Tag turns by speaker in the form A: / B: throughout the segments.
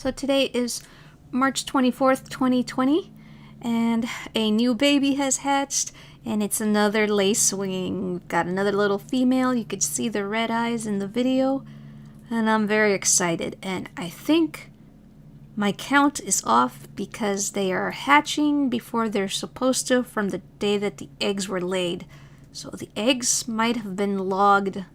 A: So today is March 24th, 2020, and a new baby has hatched, and it's another lacewing. We've got another little female. You could see the red eyes in the video, and I'm very excited. And I think my count is off because they are hatching before they're supposed to from the day that the eggs were laid. So the eggs might have been laid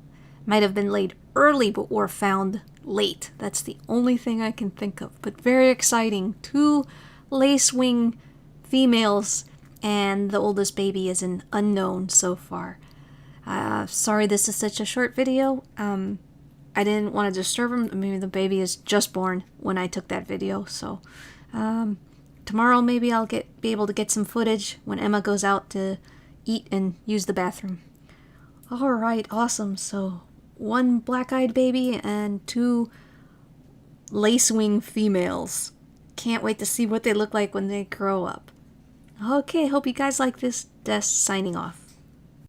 A: early but were found late. That's the only thing I can think of. But very exciting. 2 lacewing females, and the oldest baby is an unknown so far. Sorry this is such a short video. I didn't want to disturb him. I mean, the baby is just born when I took that video, so tomorrow maybe I'll be able to get some footage when Emma goes out to eat and use the bathroom. Alright, awesome. So 1 black-eyed baby and 2 lacewing females. Can't wait to see what they look like when they grow up. Okay, hope you guys like this. Des signing off.